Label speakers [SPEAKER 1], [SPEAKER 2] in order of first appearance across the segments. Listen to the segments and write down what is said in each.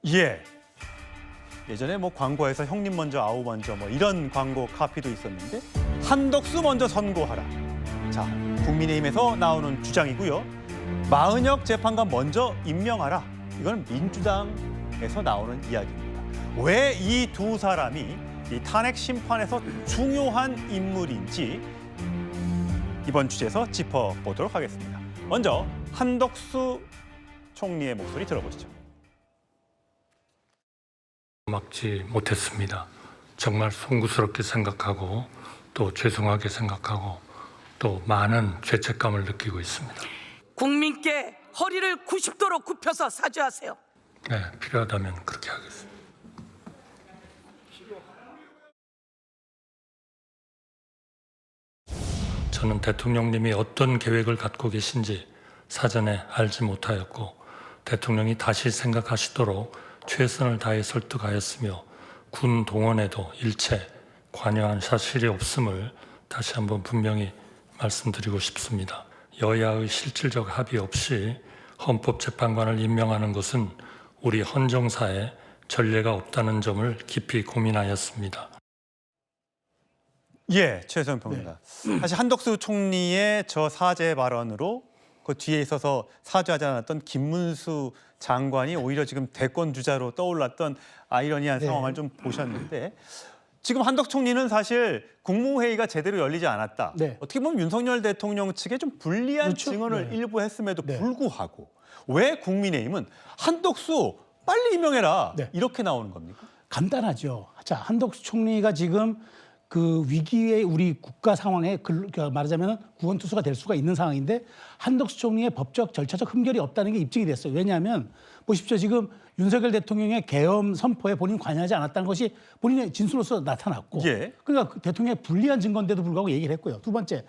[SPEAKER 1] 예. 예전에 뭐 광고에서 형님 먼저 아우 먼저 뭐 이런 광고 카피도 있었는데 한덕수 먼저 선고하라. 자, 국민의힘에서 나오는 주장이고요. 마은혁 재판관 먼저 임명하라. 이건 민주당에서 나오는 이야기입니다. 왜 이 두 사람이 이 탄핵 심판에서 중요한 인물인지 이번 주제에서 짚어보도록 하겠습니다. 먼저 한덕수 총리의 목소리 들어보시죠.
[SPEAKER 2] 막지 못했습니다. 정말 송구스럽게 생각하고 또 죄송하게 생각하고 또 많은 죄책감을 느끼고 있습니다.
[SPEAKER 3] 국민께 허리를 90도로 굽혀서 사죄하세요.
[SPEAKER 2] 네, 필요하다면 그렇게 하겠습니다. 저는 대통령님이 어떤 계획을 갖고 계신지 사전에 알지 못하였고 대통령이 다시 생각하시도록 최선을 다해 설득하였으며 군 동원에도 일체 관여한 사실이 없음을 다시 한번 분명히 말씀드리고 싶습니다. 여야의 실질적 합의 없이 헌법재판관을 임명하는 것은 우리 헌정사에 전례가 없다는 점을 깊이 고민하였습니다.
[SPEAKER 1] 예, 최소영 평론가. 사실 한덕수 총리의 저 사죄 발언으로 그 뒤에 있어서 사죄하지 않았던 김문수 장관이 오히려 지금 대권 주자로 떠올랐던 아이러니한 상황을 좀 보셨는데 지금 한덕수 총리는 사실 국무회의가 제대로 열리지 않았다. 어떻게 보면 윤석열 대통령 측에 좀 불리한 증언을 일부 했음에도 불구하고 왜 국민의힘은 한덕수 빨리 임명해라 이렇게 나오는 겁니까?
[SPEAKER 4] 간단하죠. 자, 한덕수 총리가 지금 그 위기의 우리 국가 상황에 말하자면 구원투수가 될 수가 있는 상황인데 한덕수 총리의 법적 절차적 흠결이 없다는 게 입증이 됐어요. 왜냐하면 보십시오. 지금 윤석열 대통령의 계엄 선포에 본인 관여하지 않았다는 것이 본인의 진술로서 나타났고 그러니까 대통령의 불리한 증거인데도 불구하고 얘기를 했고요. 두 번째,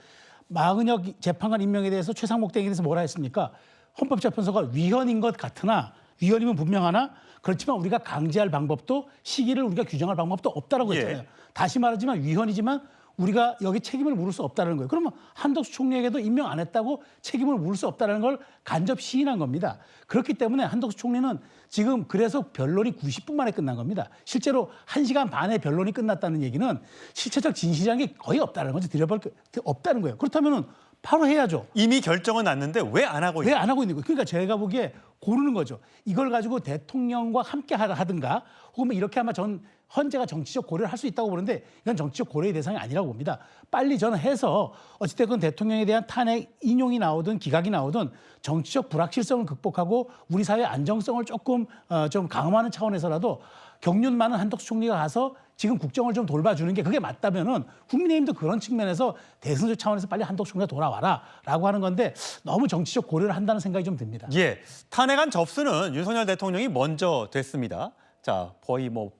[SPEAKER 4] 마은혁 재판관 임명에 대해서 최상목 대행에 대해서 뭐라 했습니까? 헌법재판소가 위헌인 것 같으나 위헌이면 분명하나 그렇지만 우리가 강제할 방법도 시기를 우리가 규정할 방법도 없다라고 했잖아요. 다시 말하지만 위헌이지만 우리가 여기 책임을 물을 수 없다는 거예요. 그러면 한덕수 총리에게도 임명 안 했다고 책임을 물을 수 없다는 걸 간접 시인한 겁니다. 그렇기 때문에 한덕수 총리는 지금 그래서 변론이 90분 만에 끝난 겁니다. 실제로 1시간 반에 변론이 끝났다는 얘기는 실체적 진실이라는 게 거의 없다는 거죠. 들여볼 게 없다는 거예요. 그렇다면은 바로 해야죠.
[SPEAKER 1] 이미 결정은 났는데 왜 안 하고
[SPEAKER 4] 왜 안 하고 있는 거예요? 그러니까 제가 보기에 고르는 거죠. 이걸 가지고 대통령과 함께 하든가 혹은 뭐 이렇게 하면 전 헌재가 정치적 고려를 할 수 있다고 보는데 이건 정치적 고려의 대상이 아니라고 봅니다. 빨리 저는 해서 어찌됐건 대통령에 대한 탄핵 인용이 나오든 기각이 나오든 정치적 불확실성을 극복하고 우리 사회의 안정성을 조금 좀 강화하는 차원에서라도 경륜 많은 한덕수 총리가 가서 지금 국정을 좀 돌봐주는 게 그게 맞다면은 국민의힘도 그런 측면에서 대선적 차원에서 빨리 한덕수 총리가 돌아와라라고 하는 건데 너무 정치적 고려를 한다는 생각이 좀 듭니다.
[SPEAKER 1] 예, 탄핵안 접수는 윤석열 대통령이 먼저 됐습니다. 자, 거의 뭐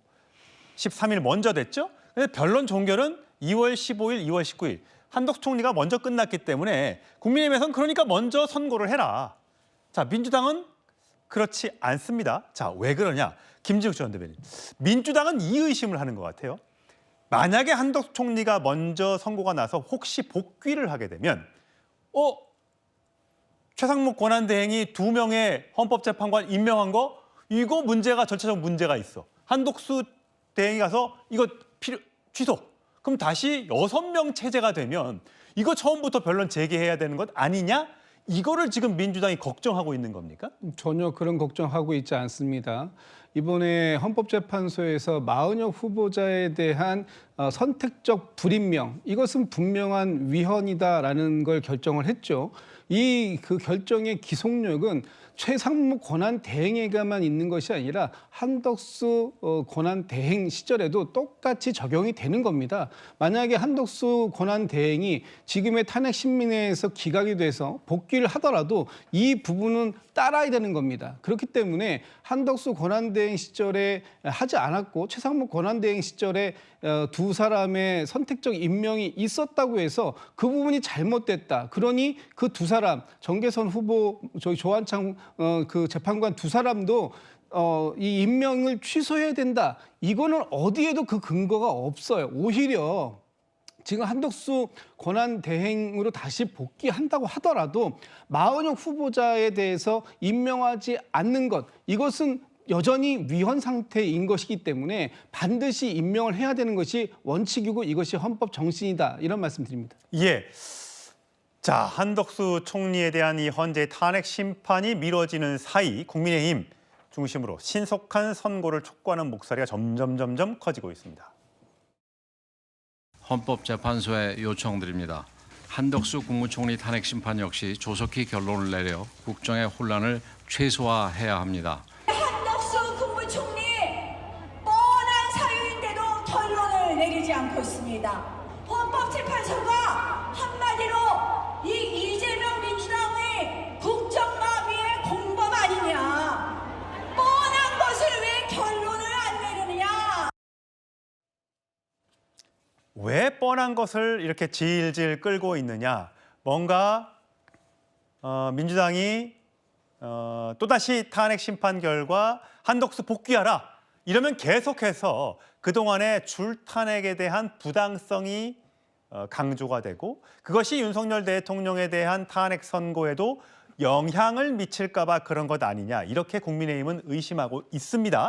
[SPEAKER 1] 13일 먼저 됐죠. 근데 변론 종결은 2월 15일, 2월 19일 한덕수 총리가 먼저 끝났기 때문에 국민의힘에서는 그러니까 먼저 선고를 해라. 자, 민주당은 그렇지 않습니다. 자, 왜 그러냐? 김지욱 전 대변인. 민주당은 이 의심을 하는 것 같아요. 만약에 한덕수 총리가 먼저 선고가 나서 혹시 복귀를 하게 되면 최상목 권한대행이 2명의 헌법재판관 임명한 거 이거 문제가 절차적 문제가 있어. 한덕수 대행이 가서 이거 취소. 그럼 다시 6명 체제가 되면 이거 처음부터 변론 재개해야 되는 것 아니냐? 이거를 지금 민주당이 걱정하고 있는 겁니까?
[SPEAKER 5] 전혀 그런 걱정하고 있지 않습니다. 이번에 헌법재판소에서 마은혁 후보자에 대한 선택적 불임명, 이것은 분명한 위헌이다라는 걸 결정을 했죠. 그 결정의 기속력은 최상목 권한대행에게만 있는 것이 아니라 한덕수 권한대행 시절에도 똑같이 적용이 되는 겁니다. 만약에 한덕수 권한대행이 지금의 탄핵 심민회에서 기각이 돼서 복귀를 하더라도 이 부분은 따라야 되는 겁니다. 그렇기 때문에 한덕수 권한대행 시절에 하지 않았고 최상목 권한대행 시절에 두 사람의 선택적 임명이 있었다고 해서 그 부분이 잘못됐다. 그러니 그 두 사람, 정계선 후보, 저희 조한창 그 재판관 두 사람도 이 임명을 취소해야 된다. 이거는 어디에도 그 근거가 없어요. 오히려 지금 한덕수 권한대행으로 다시 복귀한다고 하더라도 마은혁 후보자에 대해서 임명하지 않는 것, 이것은 여전히 위헌 상태인 것이기 때문에 반드시 임명을 해야 되는 것이 원칙이고 이것이 헌법 정신이다. 이런 말씀드립니다.
[SPEAKER 1] 예. 자, 한덕수 총리에 대한 이 헌재 탄핵 심판이 미뤄지는 사이 국민의힘 중심으로 신속한 선고를 촉구하는 목소리가 점점 커지고 있습니다.
[SPEAKER 6] 헌법재판소에 요청드립니다. 한덕수 국무총리 탄핵 심판 역시 조속히 결론을 내려 국정의 혼란을 최소화해야 합니다.
[SPEAKER 7] 한덕수 국무총리 뻔한 사유인데도 결론을 내리지 않고 있습니다. 헌법재판소가 한마디로 이 이재명 민주당의 국정마비의 공범 아니냐, 뻔한 것을 왜 결론을 안 내리느냐.
[SPEAKER 1] 왜 뻔한 것을 이렇게 질질 끌고 있느냐? 뭔가 민주당이 또다시 탄핵 심판 결과 한덕수 복귀하라. 이러면 계속해서 그동안의 줄탄핵에 대한 부당성이 강조가 되고 그것이 윤석열 대통령에 대한 탄핵 선고에도 영향을 미칠까 봐 그런 것 아니냐. 이렇게 국민의힘은 의심하고 있습니다.